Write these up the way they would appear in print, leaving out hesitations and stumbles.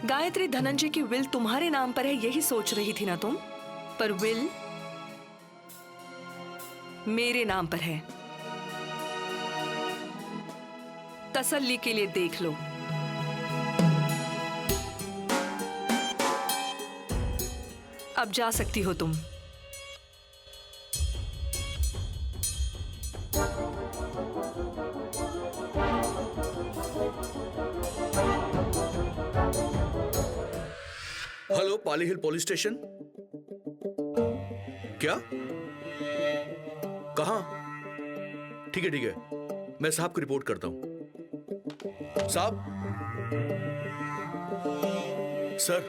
गायत्री, धनंजय की विल तुम्हारे नाम पर है यही सोच रही थी ना तुम, पर विल मेरे नाम पर है। तसल्ली के लिए देख लो। अब जा सकती हो तुम। हेलो, पाली हिल पुलिस स्टेशन। क्या? कहाँ? ठीक है, मैं साहब को रिपोर्ट करता हूं। साहब, सर,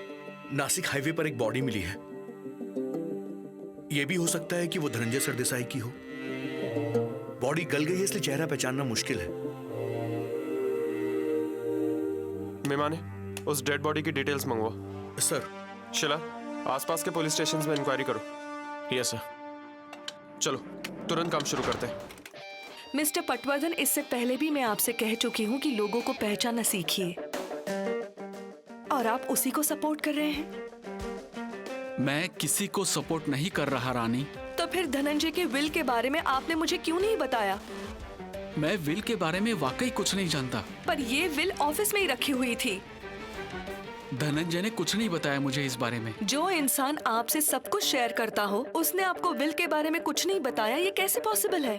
नासिक हाईवे पर एक बॉडी मिली है। यह भी हो सकता है कि वो धनंजय सरदेसाई की हो। बॉडी गल गई है, इसलिए चेहरा पहचानना मुश्किल है। मेमाने, उस डेड बॉडी की डिटेल्स मंगवा। सर। शिला, आसपास के पुलिस स्टेशन में इंक्वायरी करो। Yes sir. चलो तुरंत काम शुरू करते हैं। मिस्टर पटवर्धन, इससे पहले भी मैं आपसे कह चुकी हूँ कि लोगों को पहचानना सीखिए, और आप उसी को सपोर्ट कर रहे हैं। मैं किसी को सपोर्ट नहीं कर रहा रानी। तो फिर धनंजय के विल के बारे में आपने मुझे क्यों नहीं बताया? मैं विल के बारे में वाकई कुछ नहीं जानता। पर ये विल ऑफिस में ही रखी हुई थी। धनंजय ने कुछ नहीं बताया मुझे इस बारे में। जो इंसान आपसे सब कुछ शेयर करता हो, उसने आपको विल के बारे में कुछ नहीं बताया, ये कैसे पॉसिबल है?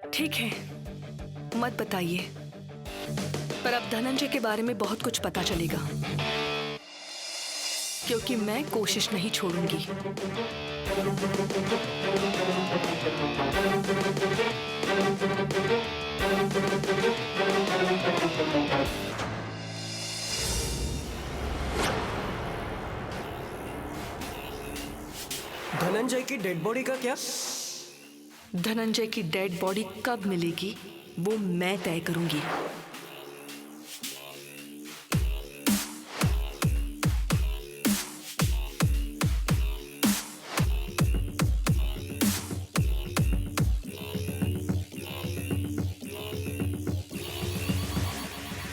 ठीक है, मत बताइए, पर अब धनंजय के बारे में बहुत कुछ पता चलेगा, क्योंकि मैं कोशिश नहीं छोड़ूंगी। धनंजय की डेड बॉडी का क्या? धनंजय की डेड बॉडी कब मिलेगी वो मैं तय करूंगी।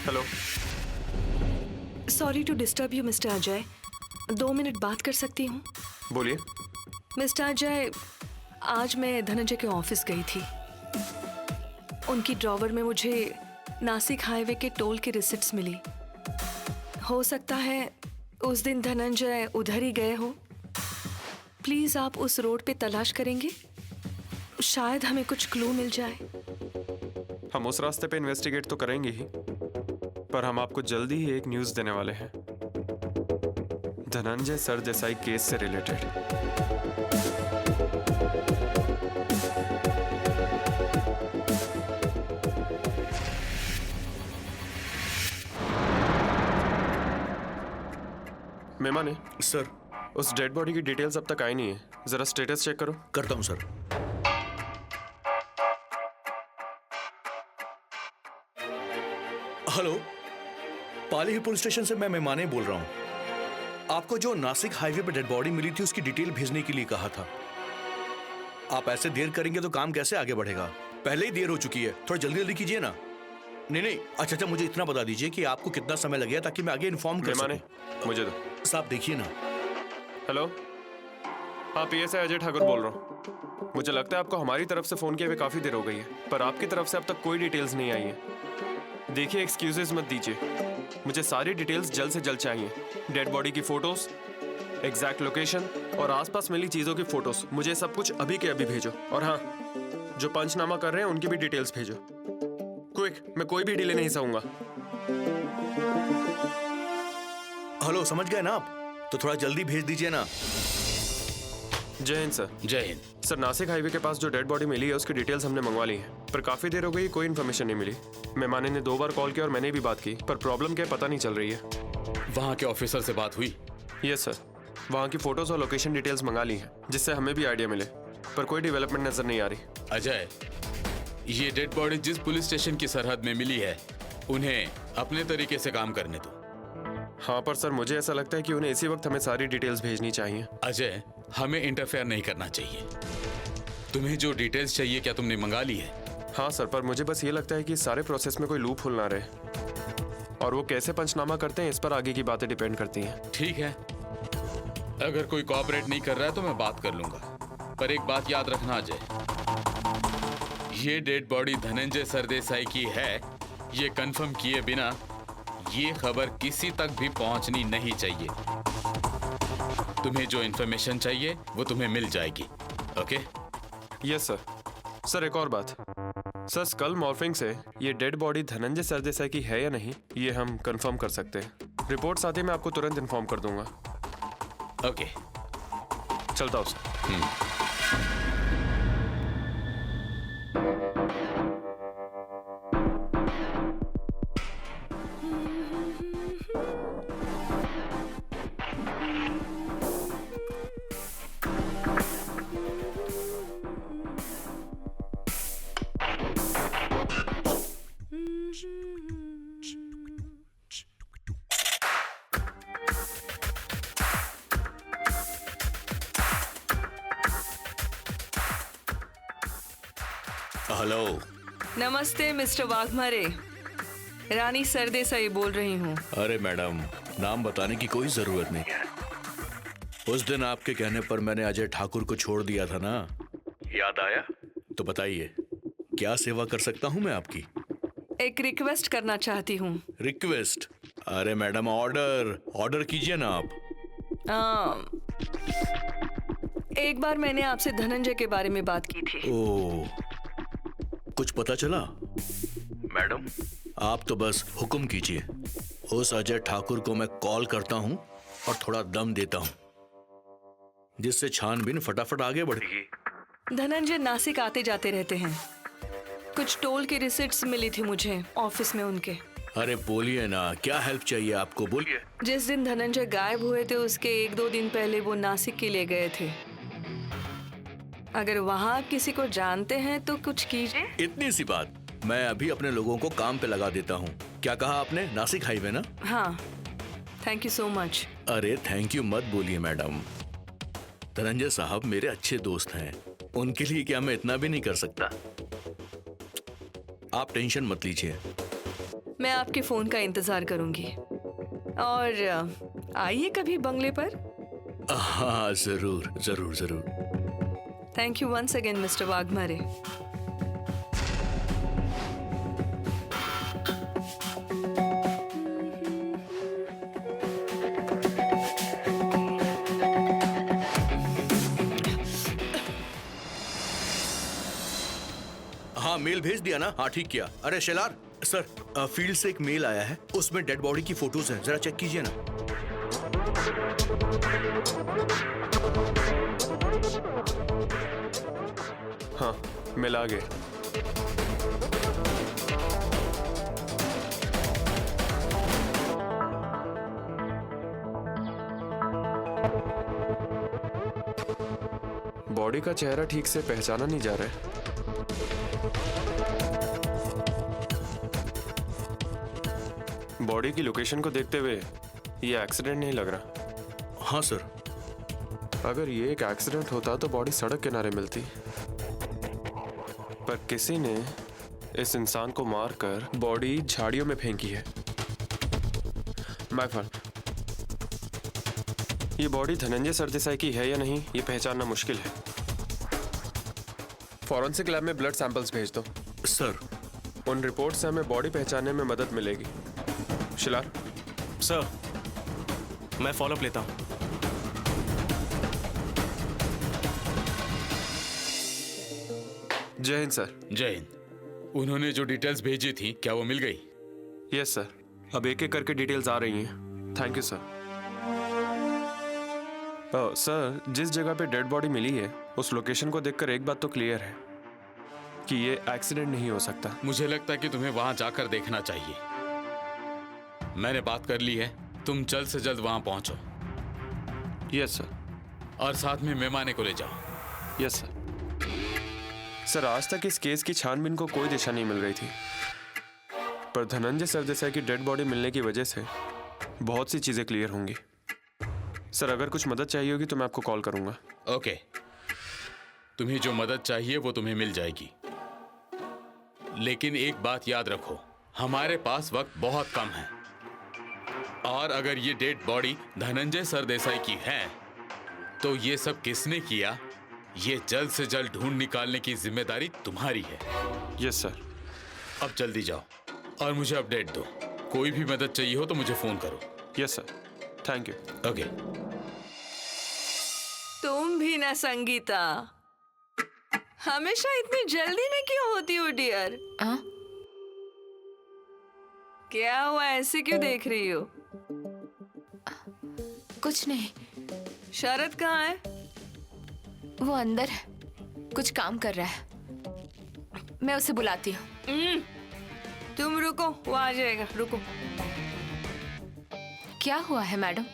Hello. Sorry to disturb you mister Ajay, 2 minute बात कर सकती हूँ? बोलिए। मिस्टर अजय, आज मैं धनंजय के ऑफिस गई थी। उनकी ड्रॉवर में मुझे नासिक हाईवे के टोल की रिसिप्ट्स मिली। हो सकता है उस दिन धनंजय उधर ही गए हो। प्लीज आप उस रोड पे तलाश करेंगे, शायद हमें कुछ क्लू मिल जाए। हम उस रास्ते पे इन्वेस्टिगेट तो करेंगे ही, पर हम आपको जल्दी ही एक न्यूज़ देने वाले हैं, धनंजय सरदेसाई केस से रिलेटेड। मेमाने सर। उस डेड बॉडी की डिटेल्स अब तक आई नहीं है, जरा स्टेटस चेक करो। करता हूं सर। हेलो, पाली हिल पुलिस स्टेशन से मैं मेमाने बोल रहा हूं। आपको जो नासिक हाईवे पर डेड बॉडी मिली थी उसकी डिटेल भेजने के लिए कहा था। आप ऐसे देर करेंगे तो काम कैसे आगे बढ़ेगा? पहले ही देर हो चुकी है, थोड़ा जल्दी जल्दी कीजिए ना। नहीं, अच्छा, मुझे इतना बता दीजिए कि आपको कितना समय लगेगा ताकि मैं आगे इन्फॉर्म कर सकूं। मुझे दो। साहब देखिए ना। हेलो, हाँ, पीएसआई अजय ठाकुर बोल रहा हूँ। मुझे लगता है आपको हमारी तरफ से फोन किए हुए काफी देर हो गई है, पर आपकी तरफ से अब तक कोई डिटेल्स नहीं आई है। देखिए, एक्सक्यूजेस मत दीजिए, मुझे सारी डिटेल्स जल्द से जल्द चाहिए। डेड बॉडी की फोटोज, एग्जैक्ट लोकेशन और आसपास मिली चीजों की फोटोज, मुझे सब कुछ अभी के अभी भेजो। और हाँ, जो पंचनामा कर रहे हैं उनकी भी डिटेल्स भेजो। क्विक, मैं कोई भी डिले नहीं सहूंगा। हेलो, समझ गए ना आप? तो थोड़ा जल्दी भेज दीजिए ना। जय हिंद सर। जय हिंद सर, नासिक हाईवे के पास जो डेड बॉडी मिली है उसकी डिटेल्स हमने मंगवा ली है, पर काफी देर हो गई, कोई इन्फॉर्मेशन नहीं मिली। मेहमाने ने 2 बार कॉल किया और मैंने भी बात की, पर प्रॉब्लम क्या पता नहीं चल रही है। वहाँ के ऑफिसर से बात हुई? यस सर, वहाँ की फोटोज और लोकेशन डिटेल्स मंगा ली है, जिससे हमें भी आइडिया मिले, पर कोई डेवलपमेंट नजर नहीं आ रही। अजय, ये डेड बॉडी जिस पुलिस स्टेशन की सरहद में मिली है, उन्हें अपने तरीके से काम करने दो। हाँ, पर सर मुझे ऐसा लगता है कि उन्हें इसी वक्त हमें सारी डिटेल्स भेजनी चाहिए। अजय, हमें इंटरफेयर नहीं करना चाहिए। तुम्हें जो डिटेल्स चाहिए क्या तुमने मंगा ली है? हाँ सर, पर मुझे बस ये लगता है कि इस सारे प्रोसेस में कोई लूप होल ना रहे, और वो कैसे पंचनामा करते हैं इस पर आगे की बातें डिपेंड करती हैं। ठीक है, अगर कोई कोऑपरेट नहीं कर रहा है तो मैं बात कर लूंगा, पर एक बात याद रखना अजय, ये डेड बॉडी धनंजय सरदेसाई की है, ये कंफर्म किए बिना ये खबर किसी तक भी पहुंचनी नहीं चाहिए। तुम्हें जो इन्फॉर्मेशन चाहिए वो तुम्हें मिल जाएगी। ओके? Yes sir. सर एक और बात, सर स्कल मॉर्फिंग से ये डेड बॉडी धनंजय सरदेसाई की है या नहीं ये हम कंफर्म कर सकते हैं। रिपोर्ट्स आते मैं आपको तुरंत इन्फॉर्म कर दूंगा। ओके, चलता हूँ सर। हेलो। नमस्ते मिस्टर वाघमारे, रानी सरदेसाई बोल रही हूँ। अरे मैडम, नाम बताने की कोई जरूरत नहीं है। उस दिन आपके कहने पर मैंने अजय ठाकुर को छोड़ दिया था ना, याद आया? तो बताइए, क्या सेवा कर सकता हूँ मैं आपकी? एक रिक्वेस्ट करना चाहती हूँ। रिक्वेस्ट? अरे मैडम, ऑर्डर कीजिए ना आप। एक बार मैंने आपसे धनंजय के बारे में बात की थी। ओ, कुछ पता चला? मैडम, आप तो बस हुक्म कीजिए, उस अजय ठाकुर को मैं कॉल करता हूँ और थोड़ा दम देता हूँ, जिससे छानबीन फटाफट आगे बढ़ेगी। धनंजय नासिक आते जाते रहते हैं। कुछ टोल की रिसिप्ट्स मिली थी मुझे ऑफिस में उनके। अरे बोलिए ना, क्या हेल्प चाहिए आपको, बोलिए। जिस दिन धनंजय गायब हुए थे उसके 1-2 दिन पहले वो नासिक के लिए गए थे। अगर वहाँ आप किसी को जानते हैं तो कुछ कीजिए। इतनी सी बात, मैं अभी अपने लोगों को काम पे लगा देता हूँ। क्या कहा आपने? नासिक हाईवे ना? हाँ, थैंक यू सो मच। अरे थैंक यू मत बोलिए मैडम, धनंजय साहब मेरे अच्छे दोस्त हैं, उनके लिए क्या मैं इतना भी नहीं कर सकता? आप टेंशन मत लीजिए। मैं आपके फोन का इंतजार करूंगी, और आइए कभी बंगले पर। हाँ जरूर जरूर जरूर। Thank you once again mister Waghmare. हाँ, मेल भेज दिया ना? हाँ ठीक किया। अरे शेलार सर, फील्ड से एक मेल आया है, उसमें डेड बॉडी की फोटोज हैं, जरा चेक कीजिए ना। हाँ, मिल आ गए। बॉडी का चेहरा ठीक से पहचाना नहीं जा रहा है। बॉडी की लोकेशन को देखते हुए ये एक्सीडेंट नहीं लग रहा। हाँ सर। अगर ये एक एक्सीडेंट होता तो बॉडी सड़क किनारे मिलती, पर किसी ने इस इंसान को मारकर बॉडी झाड़ियों में फेंकी है। My fault. ये बॉडी धनंजय सरदेसाई की है या नहीं ये पहचानना मुश्किल है। फॉरेंसिक लैब में ब्लड सैंपल्स भेज दो। सर। उन रिपोर्ट से हमें बॉडी पहचानने में मदद मिलेगी। शिलार। सर, मैं फॉलोअप लेता हूँ। जय हिंद सर। जय हिंद। उन्होंने जो डिटेल्स भेजी थी क्या वो मिल गई? यस सर, अब एक एक करके डिटेल्स आ रही हैं। Thank you sir. सर, जिस जगह पे डेड बॉडी मिली है उस लोकेशन को देखकर एक बात तो क्लियर है कि ये एक्सीडेंट नहीं हो सकता। मुझे लगता है कि तुम्हें वहां जाकर देखना चाहिए। मैंने बात कर ली है, तुम जल्द से जल्द वहां पहुंचो। Yes sir. और साथ में मेहमाने को ले जाओ। Yes sir. सर, आज तक इस केस की छानबीन को कोई दिशा नहीं मिल रही थी, पर धनंजय सरदेसाई की डेड बॉडी मिलने की वजह से बहुत सी चीजें क्लियर होंगी। सर, अगर कुछ मदद चाहिए होगी तो मैं आपको कॉल करूंगा। ओके, तुम्हें जो मदद चाहिए वो तुम्हें मिल जाएगी। लेकिन एक बात याद रखो, हमारे पास वक्त बहुत कम है, और अगर ये डेड बॉडी धनंजय सरदेसाई की है तो ये सब किसने किया, ये जल्द से जल्द ढूंढ निकालने की जिम्मेदारी तुम्हारी है। Yes sir. अब जल्दी जाओ और मुझे अपडेट दो। कोई भी मदद चाहिए हो तो मुझे फोन करो। Yes sir, thank you. Okay. तुम भी ना संगीता, हमेशा इतनी जल्दी में क्यों होती हो डियर? हाँ? क्या हुआ, ऐसे क्यों देख रही हो? कुछ नहीं, शरद कहाँ है? वो अंदर है, कुछ काम कर रहा है। मैं उसे बुलाती हूँ। तुम रुको, वो आ जाएगा, रुको। क्या हुआ है मैडम?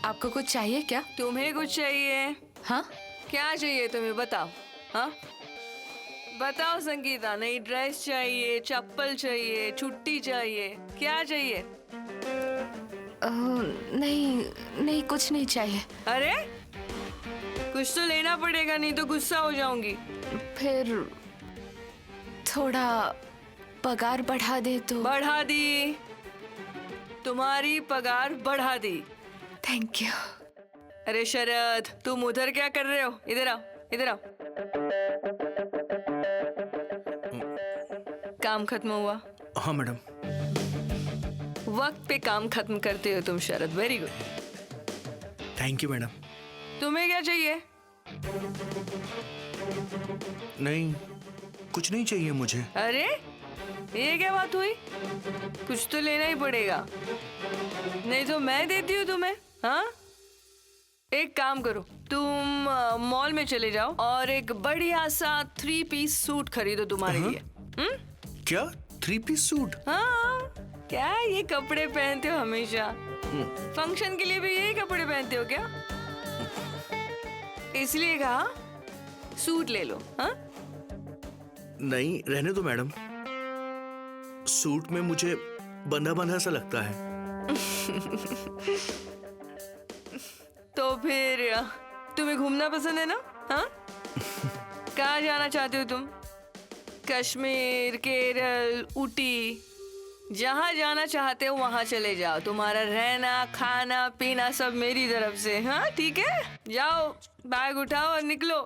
आपको कुछ चाहिए क्या? तुम्हें कुछ चाहिए? हाँ? क्या चाहिए तुम्हें, बताओ। हाँ बताओ संगीता, नई ड्रेस चाहिए, चप्पल चाहिए, छुट्टी चाहिए, क्या चाहिए? नहीं कुछ नहीं चाहिए। अरे कुछ तो लेना पड़ेगा, नहीं तो गुस्सा हो जाऊंगी। फिर थोड़ा पगार बढ़ा दे तो। बढ़ा दी, तुम्हारी पगार बढ़ा दी। Thank you. अरे शरद, तुम उधर क्या कर रहे हो? इधर आओ, इधर आओ। काम खत्म हुआ? हाँ मैडम। वक्त पे काम खत्म करते हो तुम Sharad, very good. Thank you madam. तुम्हें क्या चाहिए? नहीं, कुछ नहीं चाहिए मुझे। अरे ये क्या बात हुई? कुछ तो लेना ही पड़ेगा, नहीं तो मैं देती हूँ तुम्हें। हाँ, एक काम करो, तुम मॉल में चले जाओ और एक बढ़िया सा 3 पीस सूट खरीदो तुम्हारे लिए। क्या 3 पीस सूट? हाँ, क्या ये कपड़े पहनते हो हमेशा? फंक्शन के लिए भी यही कपड़े पहनते हो क्या? इसलिए कहा सूट ले लो। हाँ, नहीं, रहने दो मैडम, सूट में मुझे बंधा बंधा सा लगता है। तो फिर तुम्हें घूमना पसंद है ना? हाँ, कहाँ जाना चाहते हो तुम? कश्मीर, केरल, ऊटी, जहाँ जाना चाहते हो वहाँ चले जाओ। तुम्हारा रहना, खाना, पीना सब मेरी तरफ से। हाँ ठीक है, जाओ, बैग उठाओ और निकलो।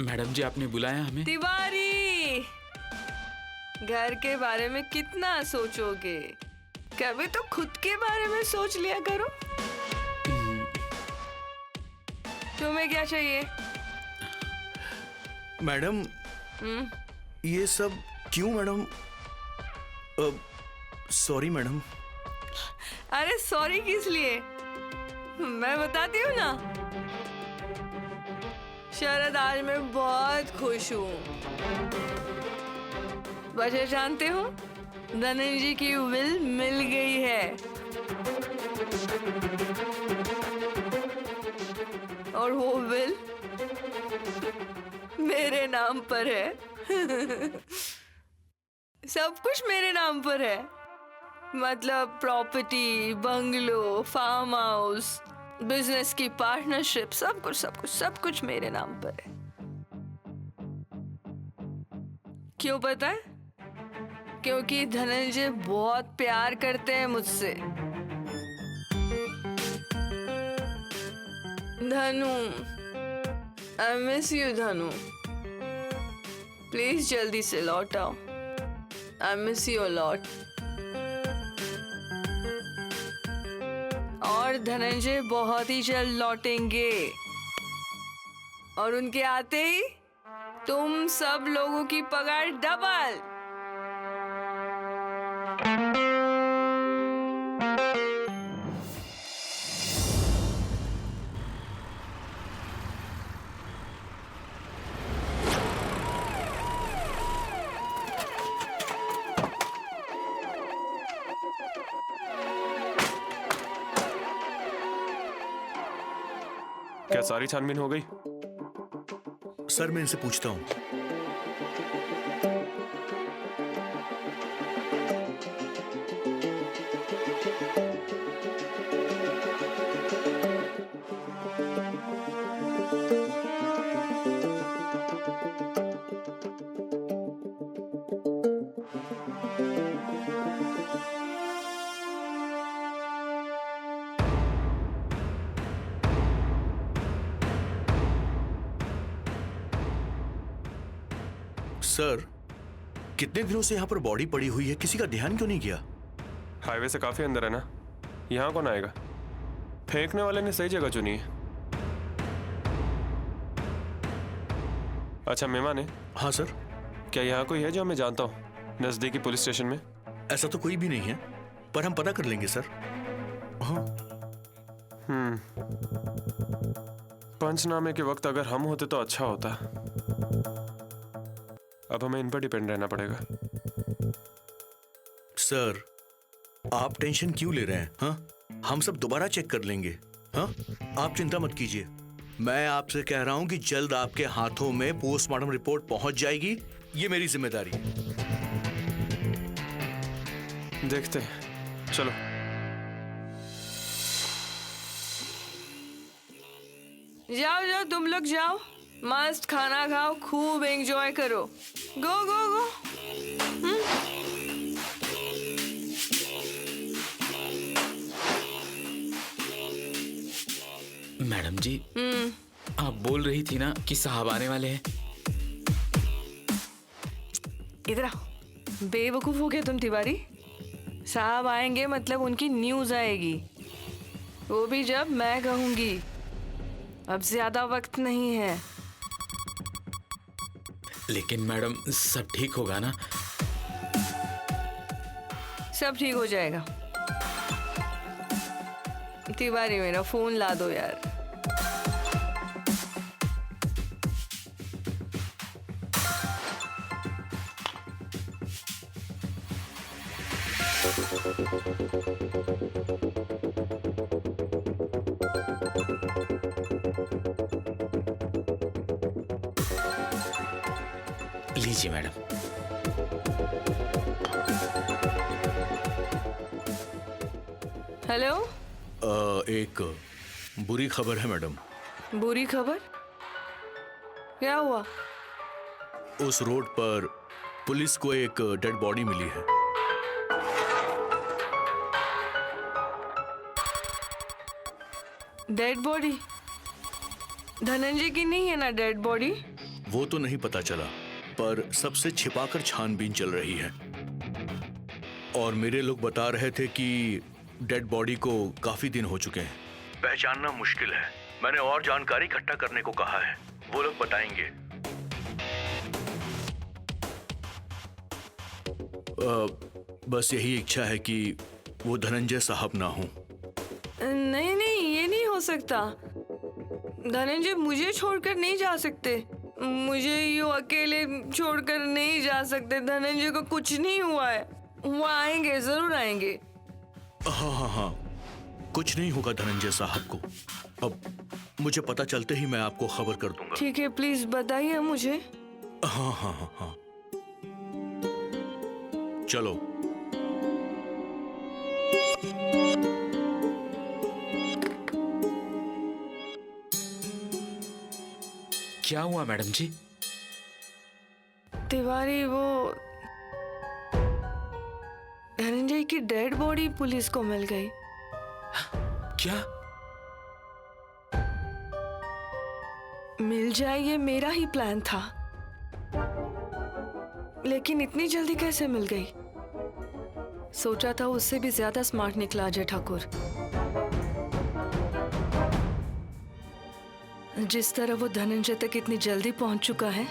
मैडम जी, आपने बुलाया हमें? तिवारी, घर के बारे में कितना सोचोगे, कभी तो खुद के बारे में सोच लिया करो। तुम्हें क्या चाहिए? मैडम, ये सब क्यों मैडम? Sorry madam. अरे सॉरी किस लिए, मैं बताती हूँ ना। शरद, आज मैं बहुत खुश हूँ। वजह जानते हो? धनंजय की विल मिल गई है, और वो विल मेरे नाम पर है। सब कुछ मेरे नाम पर है, मतलब property, bungalow, farm house, business की पार्टनरशिप, सब कुछ मेरे नाम पर है। क्यों पता है? क्योंकि धनंजय बहुत प्यार करते हैं मुझसे। धनु, आई मिस यू धनु, प्लीज जल्दी से लौट आओ। I miss you a lot. और धनंजय बहुत ही जल्द लौटेंगे, और उनके आते ही तुम सब लोगों की पगार डबल। क्या सारी छानबीन हो गई? सर, मैं इनसे पूछता हूँ। सर, कितने दिनों से यहाँ पर बॉडी पड़ी हुई है, किसी का ध्यान क्यों नहीं किया? हाईवे से काफी अंदर है ना, यहाँ कौन आएगा? फेंकने वाले ने सही जगह चुनी है। अच्छा मेमा ने, हाँ सर। क्या यहाँ कोई है जो मैं जानता हूँ नजदीकी पुलिस स्टेशन में? ऐसा तो कोई भी नहीं है, पर हम पता कर लेंगे सर। हाँ। पंचनामे के वक्त अगर हम होते तो अच्छा होता। अब हमें इन पर डिपेंड रहना पड़ेगा। सर, आप टेंशन क्यों ले रहे हैं? हाँ, हम सब दोबारा चेक कर लेंगे। हाँ, आप चिंता मत कीजिए। मैं आपसे कह रहा हूं कि जल्द आपके हाथों में पोस्टमार्टम रिपोर्ट पहुंच जाएगी, ये मेरी जिम्मेदारी है। देखते हैं, चलो। जाओ जाओ, तुम लोग जाओ, मस्त खाना खाओ, खूब एंजॉय करो। गो गो गो। मैडम जी, आप बोल रही थी ना कि साहब आने वाले हैं। इधर आओ, बेवकूफ हो गए तुम तिवारी। साहब आएंगे मतलब उनकी न्यूज आएगी, वो भी जब मैं कहूंगी। अब ज्यादा वक्त नहीं है। लेकिन मैडम, सब ठीक होगा ना? सब ठीक हो जाएगा। तिवारी, मेरा फोन ला दो यार। लीजिए मैडम। हेलो। एक बुरी खबर है मैडम। बुरी खबर? क्या हुआ? उस रोड पर पुलिस को एक डेड बॉडी मिली है। Dead body? धनंजय की नहीं है ना डेड बॉडी? वो तो नहीं पता चला, पर सबसे छिपाकर छानबीन चल रही है। और मेरे लोग बता रहे थे कि डेड बॉडी को काफी दिन हो चुके हैं। पहचानना मुश्किल है। मैंने और जानकारी इकट्ठा करने को कहा है, वो लोग बताएंगे। बस यही इच्छा है कि वो धनंजय साहब ना हो। नहीं नहीं, ये नहीं हो सकता। धनंजय मुझे छोड़कर नहीं जा सकते। मुझे यूं अकेले छोड़कर नहीं जा सकते। धनंजय को कुछ नहीं हुआ है। वो आएंगे, जरूर आएंगे। हाँ हाँ हाँ, कुछ नहीं होगा धनंजय साहब को। अब मुझे पता चलते ही मैं आपको खबर कर दूंगा। ठीक है, प्लीज बताइए मुझे। हाँ हाँ हाँ हाँ, चलो। क्या हुआ मैडम जी? तिवारी, वो धनंजय की डेड बॉडी पुलिस को मिल गई। क्या? मिल जाए ये मेरा ही प्लान था, लेकिन इतनी जल्दी कैसे मिल गई? सोचा था उससे भी ज्यादा स्मार्ट निकला अजय ठाकुर। जिस तरह वो धनंजय तक इतनी जल्दी पहुंच चुका है,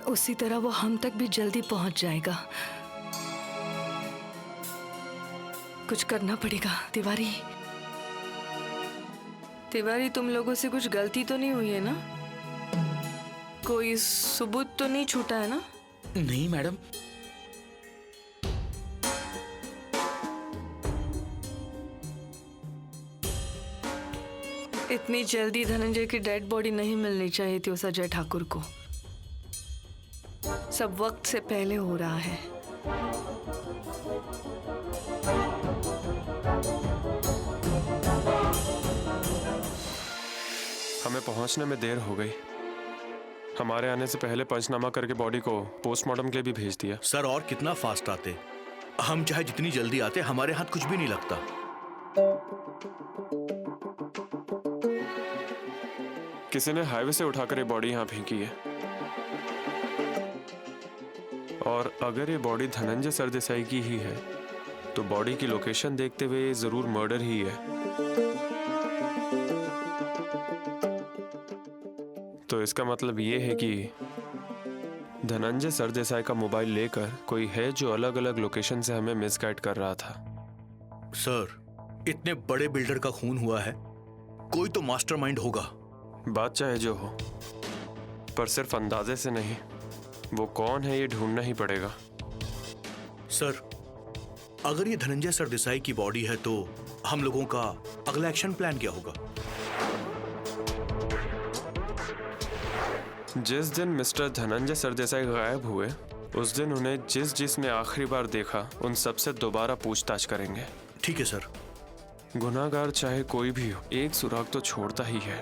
उसी तरह वो हम तक भी जल्दी पहुंच जाएगा। कुछ करना पड़ेगा तिवारी। तिवारी, तुम लोगों से कुछ गलती तो नहीं हुई है ना? कोई सबूत तो नहीं छूटा है ना? नहीं मैडम। इतनी जल्दी धनंजय की डेड बॉडी नहीं मिलनी चाहिए थी उस अजय ठाकुर को। सब वक्त से पहले हो रहा है। हमें पहुंचने में देर हो गई। हमारे आने से पहले पंचनामा करके बॉडी को पोस्टमार्टम के लिए भी भेज दिया। सर, और कितना फास्ट आते। हम चाहे जितनी जल्दी आते, हमारे हाथ कुछ भी नहीं लगता। किसी ने हाईवे से उठाकर ये बॉडी यहाँ फेंकी है। और अगर ये बॉडी धनंजय सरदेसाई की ही है तो बॉडी की लोकेशन देखते हुए ये जरूर मर्डर ही है। तो इसका मतलब ये है कि धनंजय सरदेसाई का मोबाइल लेकर कोई है जो अलग अलग लोकेशन से हमें मिसगाइड कर रहा था। सर, इतने बड़े बिल्डर का खून हुआ है, कोई तो मास्टरमाइंड होगा। बात चाहे जो हो, पर सिर्फ अंदाजे से नहीं, वो कौन है ये ढूंढना ही पड़ेगा। सर, अगर ये धनंजय सरदेसाई की बॉडी है तो हम लोगों का अगला एक्शन प्लान क्या होगा? जिस दिन मिस्टर धनंजय सरदेसाई गायब हुए उस दिन उन्हें जिसने आखिरी बार देखा उन सबसे दोबारा पूछताछ करेंगे। ठीक है सर। गुनाहगार चाहे कोई भी हो, एक सुराग तो छोड़ता ही है।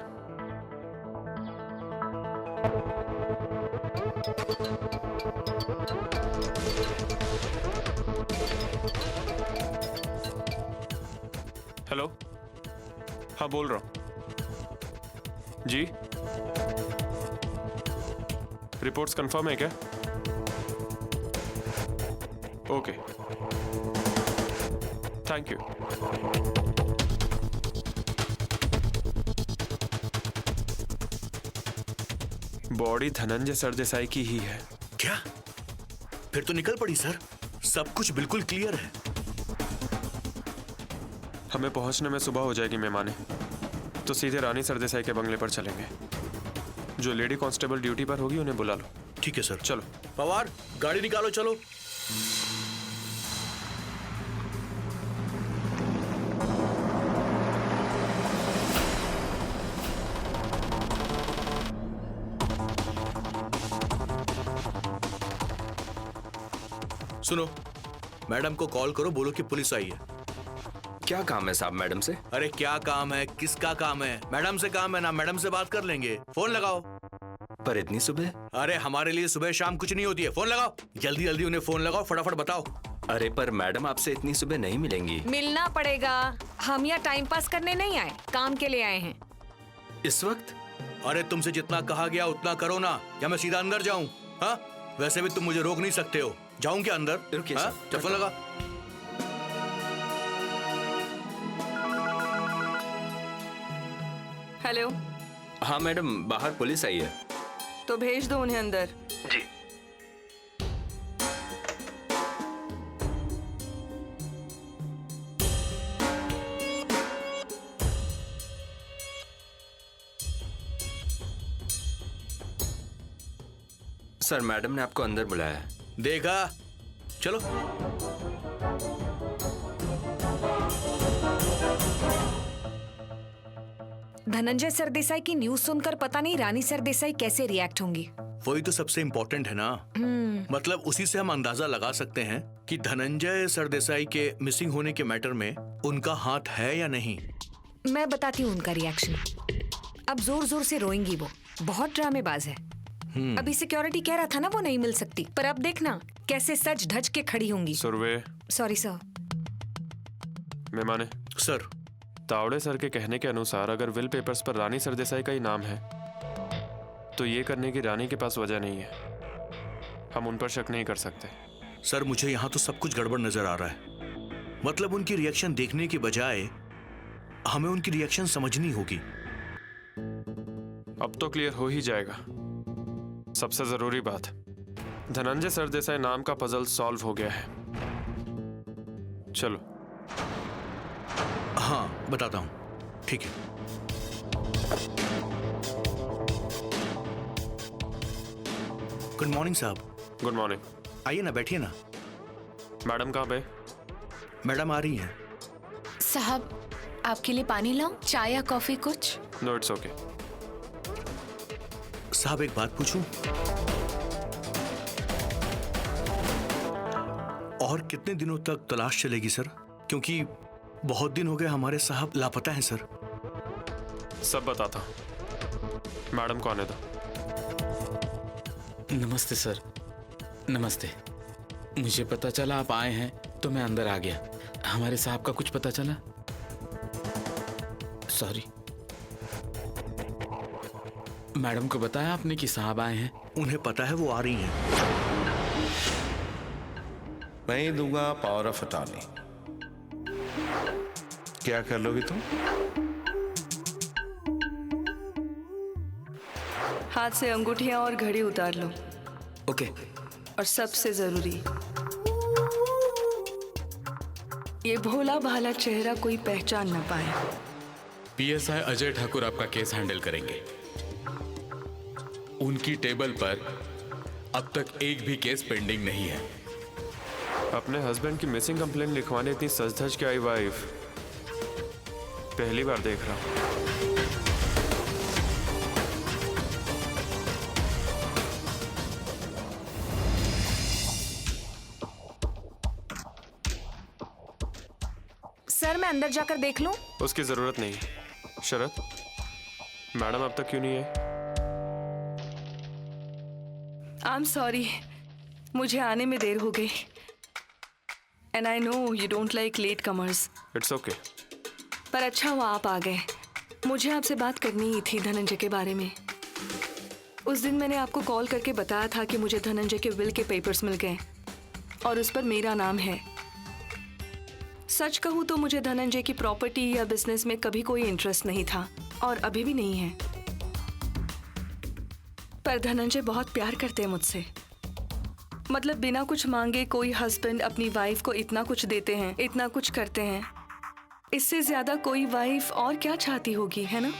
हेलो, हाँ बोल रहा हूँ जी। रिपोर्ट्स कंफर्म है क्या? Okay, thank you. Body Dhananjay Sardesai की ही है। क्या? फिर तो निकल पड़ी सर, सब कुछ बिल्कुल क्लियर है। हमें पहुंचने में सुबह हो जाएगी मेहमाने, तो सीधे रानी सरदेसाई के बंगले पर चलेंगे। जो लेडी कांस्टेबल ड्यूटी पर होगी उन्हें बुला लो। ठीक है सर। चलो पवार, गाड़ी निकालो, चलो। सुनो, मैडम को कॉल करो, बोलो कि पुलिस आई है। क्या काम है साहब मैडम से? अरे क्या काम है, किसका काम है? मैडम से काम है ना, मैडम से बात कर लेंगे। फोन लगाओ। पर इतनी सुबह? अरे हमारे लिए सुबह शाम कुछ नहीं होती है, फोन लगाओ। जल्दी जल्दी उन्हें फोन लगाओ, फटाफट बताओ। अरे पर मैडम आपसे इतनी सुबह नहीं मिलेंगी। मिलना पड़ेगा, हम यहाँ टाइम पास करने नहीं आए, काम के लिए आए हैं। इस वक्त? अरे तुमसे जितना कहा गया उतना करो ना, या मैं सीधा अंदर जाऊं? हाँ, वैसे भी तुम मुझे रोक नहीं सकते हो। जाऊं क्या अंदर? रुकिए हाँ? साहब, फोन लगा। हेलो। हाँ मैडम, बाहर पुलिस आई है। तो भेज दो उन्हें अंदर। जी। सर, मैडम ने आपको अंदर बुलाया है। देखा, चलो। धनंजय सरदेसाई की न्यूज सुनकर पता नहीं रानी सरदेसाई कैसे रिएक्ट होंगी। वही तो सबसे इम्पोर्टेंट है ना। मतलब उसी से हम अंदाजा लगा सकते हैं कि धनंजय सरदेसाई के मिसिंग होने के मैटर में उनका हाथ है या नहीं। मैं बताती हूँ उनका रिएक्शन। अब जोर जोर से रोएंगी वो, बहुत ड्रामेबाज है। अभी सिक्योरिटी कह रहा था ना वो नहीं मिल सकती, पर अब देखना कैसे सच ढच के खड़ी होंगी। सुरवे। Sorry sir. मेहमाने। सर, तावड़े सर के कहने के अनुसार अगर विल पेपर्स पर रानी सरदेसाई का ही नाम है तो ये करने की रानी के पास वजह नहीं है। हम उन पर शक नहीं कर सकते। सर मुझे यहाँ तो सब कुछ गड़बड़ नजर आ रहा है। मतलब उनकी रिएक्शन देखने के बजाय हमें उनकी रिएक्शन समझनी होगी। अब तो क्लियर हो ही जाएगा। सबसे जरूरी बात, धनंजय सरदेसाई नाम का पजल सॉल्व हो गया है। चलो। हाँ, बताता हूँ। ठीक है। गुड मॉर्निंग साहब। Good morning. आइए ना, बैठिए ना। मैडम कहाँ पे? मैडम आ रही हैं। साहब, आपके लिए पानी लाऊं? चाय या कॉफी कुछ? No, it's okay. साहब एक बात पूछूं? और कितने दिनों तक तलाश चलेगी सर? क्योंकि बहुत दिन हो गए हमारे साहब लापता हैं सर। सब बताता हूँ, मैडम को आने दो। नमस्ते सर। नमस्ते। मुझे पता चला आप आए हैं तो मैं अंदर आ गया। हमारे साहब का कुछ पता चला? सॉरी। मैडम को बताया आपने कि साहब आए हैं? उन्हें पता है, वो आ रही हैं। मैं ही दूंगा पावर ऑफ अटॉर्नी। क्या कर लोगी तुम? हाथ से अंगूठियां और घड़ी उतार लो। ओके। और सबसे जरूरी, ये भोला भाला चेहरा कोई पहचान ना पाए। पीएसआई अजय ठाकुर आपका केस हैंडल करेंगे। उनकी टेबल पर अब तक एक भी केस पेंडिंग नहीं है। अपने हस्बैंड की मिसिंग कंप्लेंट लिखवाने इतनी सज-धज के आई वाइफ पहली बार देख रहा हूं। सर मैं अंदर जाकर देख लूं? उसकी जरूरत नहीं। शरद, मैडम अब तक क्यों नहीं है? आई एम सॉरी, मुझे आने में देर हो गई। And I know you don't like late comers. It's okay. पर अच्छा हुआ आप आ गए। मुझे आपसे बात करनी ही थी धनंजय के बारे में। उस दिन मैंने आपको कॉल करके बताया था कि मुझे धनंजय के विल के पेपर्स मिल गए और उस पर मेरा नाम है। सच कहूँ तो मुझे धनंजय की प्रॉपर्टी या बिजनेस में कभी कोई इंटरेस्ट नहीं था और अभी भी नहीं है। पर धनंजय बहुत प्यार करते हैं मुझसे। मतलब बिना कुछ मांगे कोई हस्बैंड अपनी वाइफ को इतना कुछ देते हैं, इतना कुछ करते हैं। इससे ज्यादा कोई वाइफ और क्या चाहती होगी, है ना?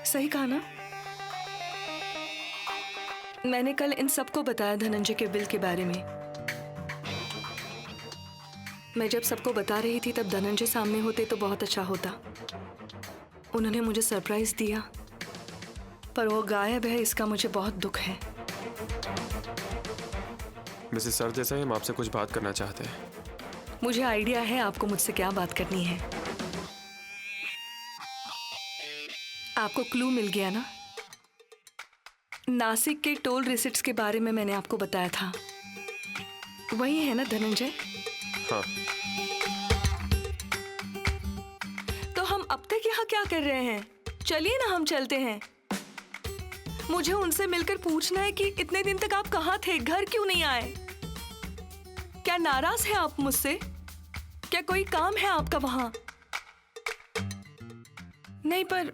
सही कहा ना? मैंने कल इन सबको बताया धनंजय के बिल के बारे में। मैं जब सबको बता रही थी तब धनंजय सामने होते तो बहुत अच्छा होता। उन्होंने मुझे सरप्राइज दिया, पर वो गायब है, इसका मुझे बहुत दुख है। मिसेस सरदेसाई, हम आपसे कुछ बात करना चाहते हैं। मुझे आइडिया है आपको मुझसे क्या बात करनी है। आपको क्लू मिल गया ना? नासिक के टोल रिसिट्स के बारे में मैंने आपको बताया था। वही है ना धनंजय? हाँ। तो हम अब तक यहाँ क्या कर रहे हैं? चलिए ना हम चलते हैं। मुझे उनसे मिलकर पूछना है कि इतने दिन तक आप कहाँ थे, घर क्यों नहीं आए? क्या नाराज हैं आप मुझसे? क्या कोई काम है आपका वहां? नहीं, पर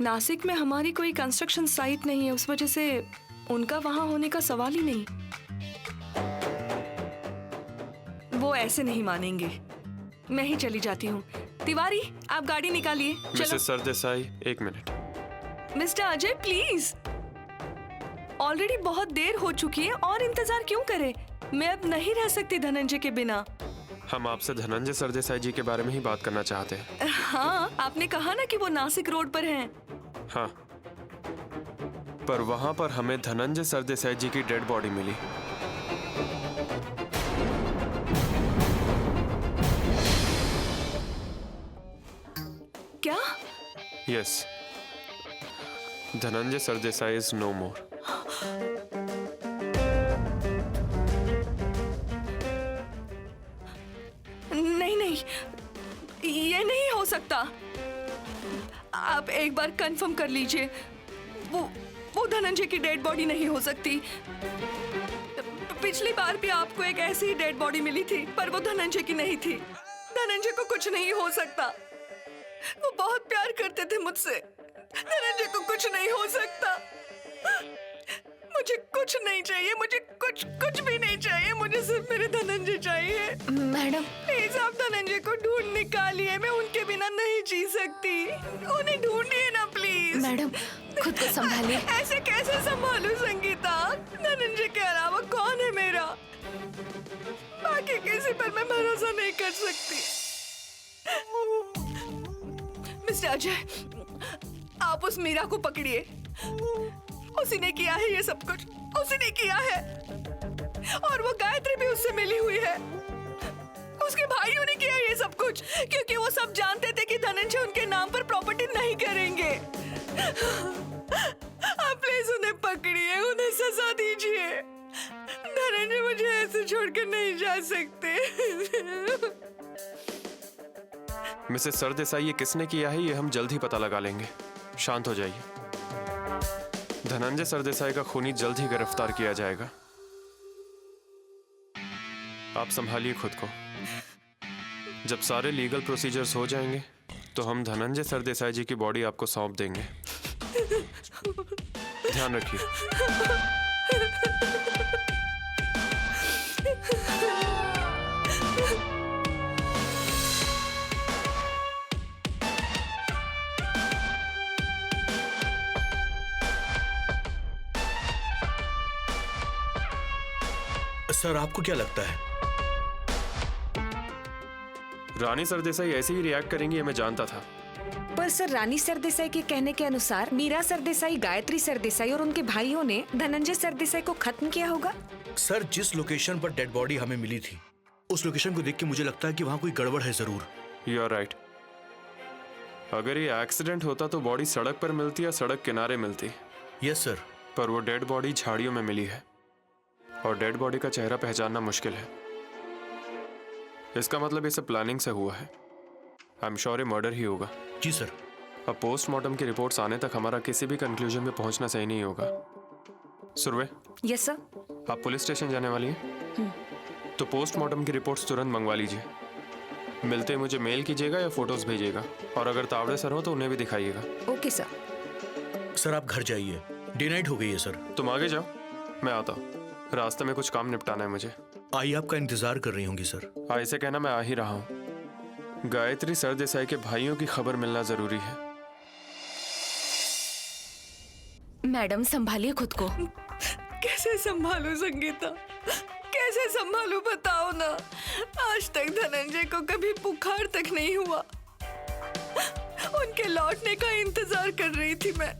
नासिक में हमारी कोई कंस्ट्रक्शन साइट नहीं है, उस वजह से उनका वहां होने का सवाल ही नहीं। वो ऐसे नहीं मानेंगे। मैं ही चली जाती हूँ। तिवारी, आप गाड़ी निकालिए। मिसेस सरदेसाई, एक minute. Mister Ajay, please. Already बहुत देर हो चुकी है और इंतजार क्यों करें? मैं अब नहीं रह सकती धनंजय के बिना। हम आपसे धनंजय सरदेसाई जी के बारे में ही बात करना चाहते हैं। हाँ, आपने कहा ना कि वो नासिक रोड पर हैं। हाँ, पर वहां पर हमें धनंजय सरदेसाई जी की डेड बॉडी मिली। क्या? Yes, Dhananjay Sardesai is no more. नहीं नहीं, ये नहीं हो सकता। आप एक बार कंफर्म कर लीजिए। वो धनंजय की डेड बॉडी नहीं हो सकती। पिछली बार भी आपको एक ऐसी ही डेड बॉडी मिली थी, पर वो धनंजय की नहीं थी। धनंजय को कुछ नहीं हो सकता। वो बहुत प्यार करते थे मुझसे। धनंजय को कुछ नहीं हो सकता। मुझे कुछ नहीं चाहिए, मुझे कुछ भी नहीं चाहिए। मुझे सिर्फ मेरे धनंजय चाहिए। मैडम, प्लीज आप धनंजय को ढूंढ निकालिए। मैं उनके बिना नहीं जी सकती। उन्हें ढूंढिए ना प्लीज। मैडम, खुद को संभालिए। ऐसे कैसे संभालूं संगीता? धनंजय के अलावा कौन है मेरा? बाकी किसी पर मैं भरोसा नहीं कर सकती। मिस्टर अजय, आप उस मीरा को पकड़िए। उसी ने किया है ये सब कुछ। उसी ने किया है। और वो गायत्री भी उससे मिली हुई है। उसके भाइयों ने किया ये सब कुछ, क्योंकि वो सब जानते थे कि धनंजय उनके नाम पर प्रॉपर्टी नहीं करेंगे। आप प्लीज उन्हें पकड़िए, उन्हें सजा दीजिए। धनंजय मुझे ऐसे छोड़कर नहीं जा सकते। मिसेस सरदेसाई, ये किसने किया है ये हम जल्द ही पता लगा लेंगे। शांत हो जाइए। धनंजय सरदेसाई का खूनी जल्द ही गिरफ्तार किया जाएगा। आप संभालिए खुद को। जब सारे लीगल प्रोसीजर्स हो जाएंगे तो हम धनंजय सरदेसाई जी की बॉडी आपको सौंप देंगे। ध्यान रखिए। सर आपको क्या लगता है? रानी सरदेसाई ऐसे ही रिएक्ट करेंगी, ये मैं जानता था। पर सर, रानी सरदेसाई के कहने के अनुसार मीरा सरदेसाई, गायत्री सरदेसाई और उनके भाइयों ने धनंजय सरदेसाई को खत्म किया होगा। सर जिस लोकेशन पर डेड बॉडी हमें मिली थी, उस लोकेशन को देख के मुझे लगता है कि वहां कोई गड़बड़ है जरूर। You are right. अगर ये एक्सीडेंट होता तो बॉडी सड़क पर मिलती या सड़क किनारे मिलती। Yes sir. पर वो डेड बॉडी झाड़ियों में मिली है और डेड बॉडी का चेहरा पहचानना मुश्किल है। इसका मतलब ये सब प्लानिंग से हुआ है। आई एम श्योर ये मर्डर ही होगा। जी सर। अब पोस्टमार्टम की रिपोर्ट्स आने तक हमारा किसी भी कंक्लूजन में पहुंचना सही नहीं होगा। Surve, yes sir. आप पुलिस स्टेशन जाने वाली हैं? तो पोस्टमार्टम की रिपोर्ट्स तुरंत मंगवा लीजिए। मिलते ही मुझे मेल कीजिएगा या फोटोज भेजिएगा, और अगर तावड़े सर हो तो उन्हें भी दिखाइएगा। Okay sir. सर आप घर जाइए, डे नाइट हो गई है सर। तुम आगे जाओ, मैं आता हूँ। रास्ते में कुछ काम निपटाना है मुझे। आई आपका इंतजार कर रही होंगी सर। ऐसे कहना, मैं आ ही रहा हूँ। गायत्री सरदेसाई के भाइयों की खबर मिलना जरूरी है। मैडम संभालिए खुद को। कैसे संभालू संगीता, कैसे संभालू बताओ ना। आज तक धनंजय को कभी बुखार तक नहीं हुआ। उनके लौटने का इंतजार कर रही थी मैं।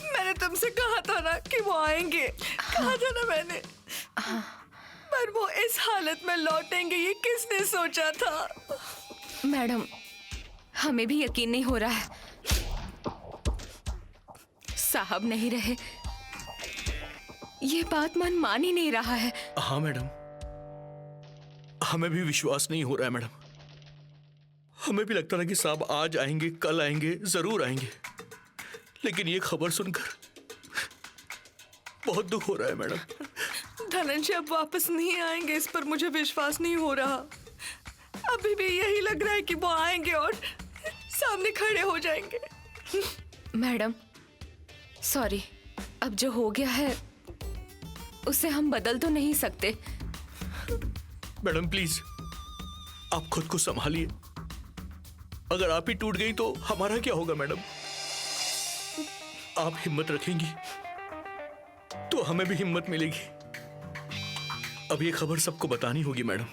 मैंने तुमसे कहा था ना कि वो आएंगे, कहा था ना मैंने। पर वो इस हालत में लौटेंगे ये किसने सोचा था। मैडम, हमें भी यकीन नहीं हो रहा है। साहब नहीं रहे, ये बात मन मान ही नहीं रहा है। हाँ मैडम, हमें भी विश्वास नहीं हो रहा है मैडम। हमें भी लगता था कि साहब आज आएंगे, कल आएंगे, जरूर आएंगे, लेकिन ये खबर सुनकर बहुत दुख हो रहा है मैडम। धनंजय अब वापस नहीं आएंगे, इस पर मुझे विश्वास नहीं हो रहा। अभी भी यही लग रहा है कि वो आएंगे और सामने खड़े हो जाएंगे। मैडम सॉरी, अब जो हो गया है उसे हम बदल तो नहीं सकते। मैडम प्लीज आप खुद को संभालिए। अगर आप ही टूट गई तो हमारा क्या होगा मैडम? आप हिम्मत रखेंगी तो हमें भी हिम्मत मिलेगी। अब ये खबर सबको बतानी होगी मैडम।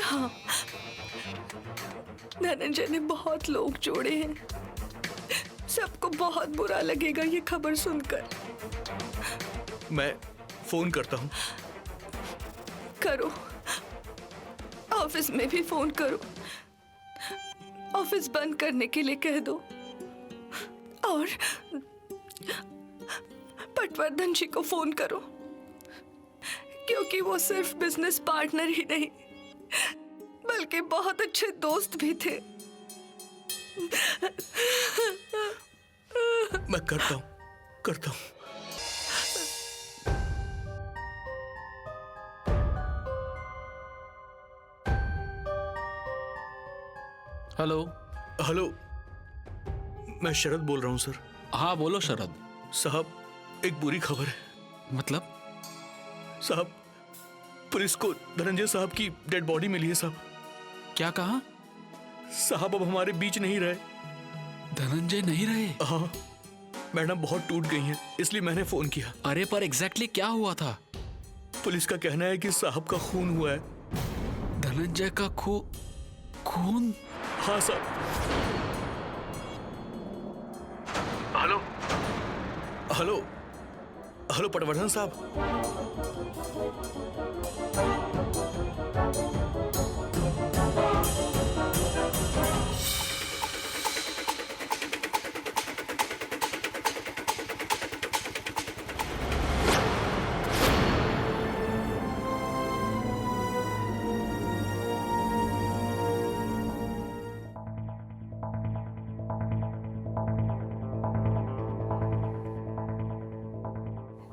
हाँ, धनंजय ने बहुत लोग जोड़े हैं, सबको बहुत बुरा लगेगा ये खबर सुनकर। मैं फोन करता हूँ। करो, ऑफिस में भी फोन करो। ऑफिस बंद करने के लिए कह दो और पटवर्धन जी को फोन करो, क्योंकि वो सिर्फ बिजनेस पार्टनर ही नहीं बल्कि बहुत अच्छे दोस्त भी थे। मैं करता हूँ। हेलो। हेलो, मैं शरद बोल रहा हूँ सर। हाँ बोलो शरद। साहब एक बुरी खबर है। मतलब? साहब पुलिस को धनंजय साहब की डेड बॉडी मिली है साहब। क्या कहा? साहब अब हमारे बीच नहीं रहे। धनंजय नहीं रहे? हाँ, मैडम बहुत टूट गई हैं, इसलिए मैंने फोन किया। अरे पर एग्जैक्टली क्या हुआ था? पुलिस का कहना है कि साहब का खून हुआ है। धनंजय का खून? हाँ साहब। हेलो हेलो हेलो पटवर्धन साहब।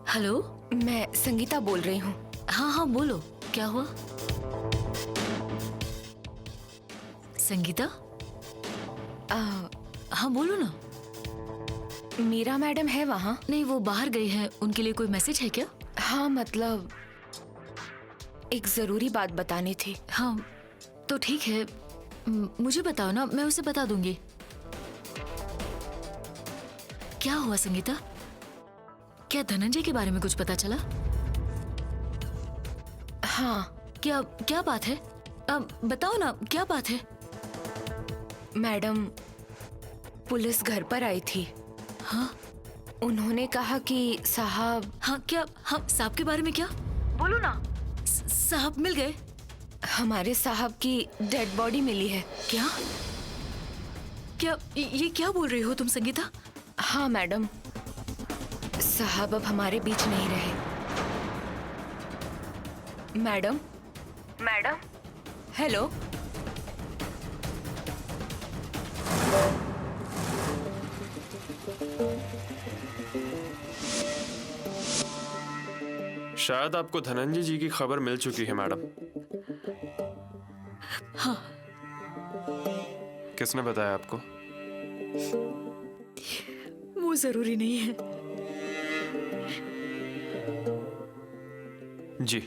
हेलो, मैं संगीता बोल रही हूँ। हाँ हाँ बोलो, क्या हुआ? संगीता, आ, हाँ बोलो ना। मीरा मैडम है वहाँ? नहीं, वो बाहर गई है। उनके लिए कोई मैसेज है क्या? हाँ, मतलब एक जरूरी बात बतानी थी। हाँ तो ठीक है, मुझे बताओ ना, मैं उसे बता दूंगी। क्या हुआ संगीता? क्या धनंजय के बारे में कुछ पता चला? हाँ। क्या क्या बात है? बताओ ना, क्या बात है? मैडम, पुलिस घर पर आई थी। हाँ, उन्होंने कहा कि साहब। हाँ क्या? हाँ, साहब के बारे में क्या? बोलो ना। साहब मिल गए? हमारे साहब की डेड बॉडी मिली है। क्या क्या ये क्या बोल रही हो तुम संगीता? हाँ मैडम, साहब अब हमारे बीच नहीं रहे। Madam, madam, hello. शायद आपको धनंजय जी की खबर मिल चुकी है मैडम। हाँ। किसने बताया आपको? वो जरूरी नहीं है। जी,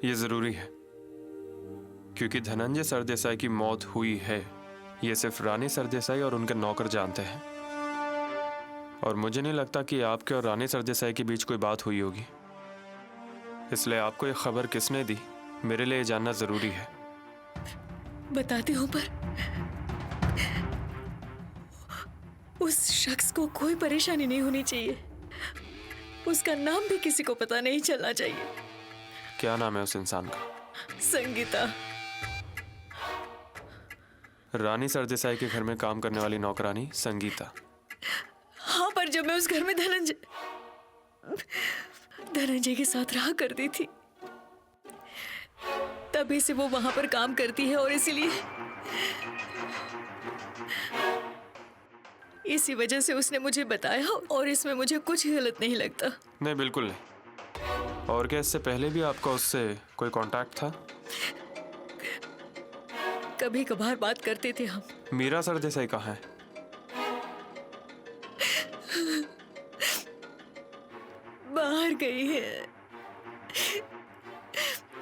ये जरूरी है, क्योंकि धनंजय सरदेसाई की मौत हुई है ये सिर्फ रानी सरदेसाई और उनके नौकर जानते हैं, और मुझे नहीं लगता कि आपके और रानी सरदेसाई के बीच कोई बात हुई होगी। इसलिए आपको ये खबर किसने दी, मेरे लिए जानना जरूरी है। बताती हूँ, पर उस शख्स को कोई परेशानी नहीं होनी चाहिए। उसका नाम भी किसी को पता नहीं चलना चाहिए। क्या नाम है उस इंसान का? संगीता। रानी सरदेसाई के घर में काम करने वाली नौकरानी संगीता। हाँ, पर जब मैं उस घर में धनंजय के साथ रहा करती थी, तभी से वो वहां पर काम करती है, और इसी वजह से उसने मुझे बताया, और इसमें मुझे कुछ गलत नहीं लगता। नहीं, बिल्कुल नहीं। और क्या इससे पहले भी आपका उससे कोई कांटेक्ट था? कभी कभार बात करते थे हम। मीरा सरदेसाई कहाँ है? बाहर गई है।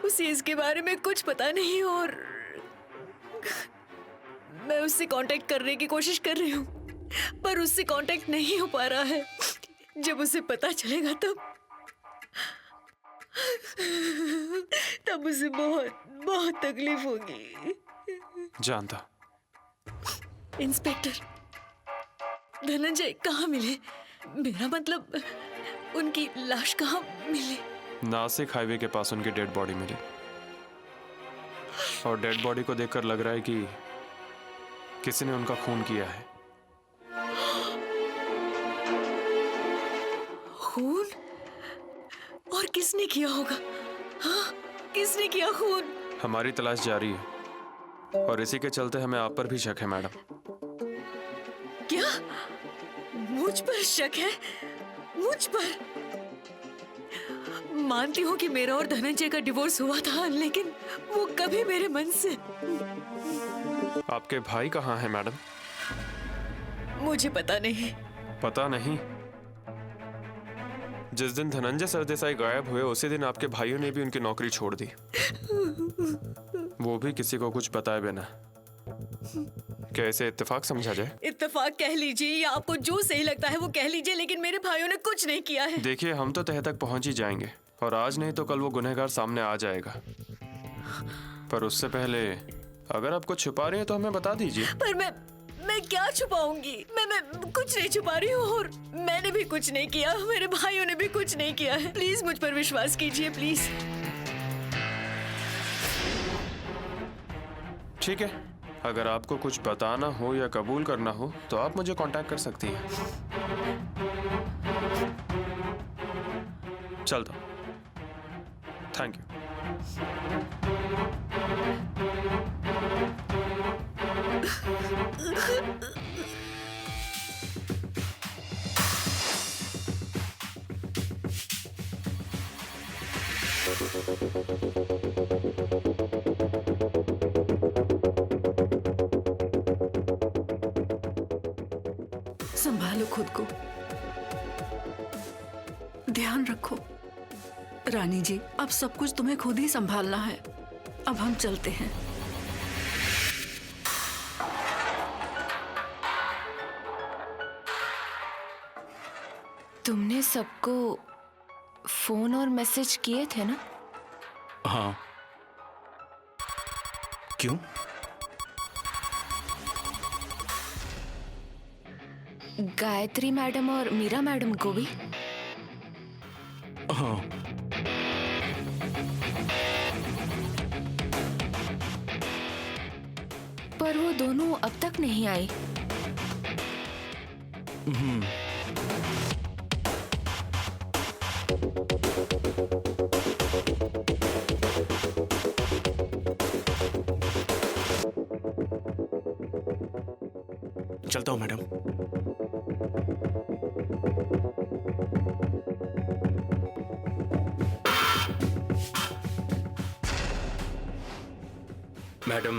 उसे इसके बारे में कुछ पता नहीं, और मैं उससे कांटेक्ट करने की कोशिश कर रही हूँ, पर उससे कांटेक्ट नहीं हो पा रहा है। जब उसे पता चलेगा तब उसे बहुत बहुत तकलीफ होगी। जानता। इंस्पेक्टर, धनंजय कहाँ मिले? मेरा मतलब, उनकी लाश कहाँ मिली? नासिक हाईवे के पास उनकी डेड बॉडी मिली, और डेड बॉडी को देखकर लग रहा है कि किसी ने उनका खून किया है। खून? और किसने किया होगा? हाँ, किसने किया खून? हमारी तलाश जारी है, और इसी के चलते हमें आप पर भी शक है मैडम। क्या? मुझ पर शक है? मुझ पर? मानती हूँ कि मेरा और धनंजय का डिवोर्स हुआ था, लेकिन वो कभी मेरे मन से। आपके भाई कहाँ हैं मैडम? मुझे पता नहीं। पता नहीं? जिस दिन धनंजय सरदेसाई गायब हुए, उसी दिन आपके भाइयों ने भी उनकी नौकरी छोड़ दी, वो भी किसी को कुछ बताए बिना। क्या इसे इत्तेफाक समझा जाए? इत्तेफाक कह लीजिए, या आपको जो सही लगता है वो कह लीजिए, लेकिन मेरे भाइयों ने कुछ नहीं किया है। देखिए, हम तो तह तक पहुंच ही जाएंगे, और आज नहीं तो कल वो गुनहगार सामने आ जाएगा। पर उससे पहले अगर आप कुछ छुपा रहे हैं तो हमें बता दीजिए। पर मैं क्या छुपाऊंगी? मैं कुछ नहीं छुपा रही हूँ, और मैंने भी कुछ नहीं किया, मेरे भाइयों ने भी कुछ नहीं किया है। प्लीज मुझ पर विश्वास कीजिए, प्लीज। ठीक है, अगर आपको कुछ बताना हो या कबूल करना हो तो आप मुझे कांटेक्ट कर सकती हैं। चलता। Thank you. संभालो खुद को, ध्यान रखो। रानी जी, अब सब कुछ तुम्हें खुद ही संभालना है। अब हम चलते हैं। तुमने सबको फोन और मैसेज किए थे ना? हाँ। क्यों? गायत्री मैडम और मीरा मैडम को भी? हाँ। पर वो दोनों अब तक नहीं आई। चलता हूँ मैडम। मैडम,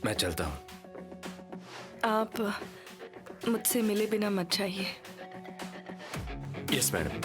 मैं चलता हूँ। आप मुझसे मिले बिना मत जाइए। Yes madam.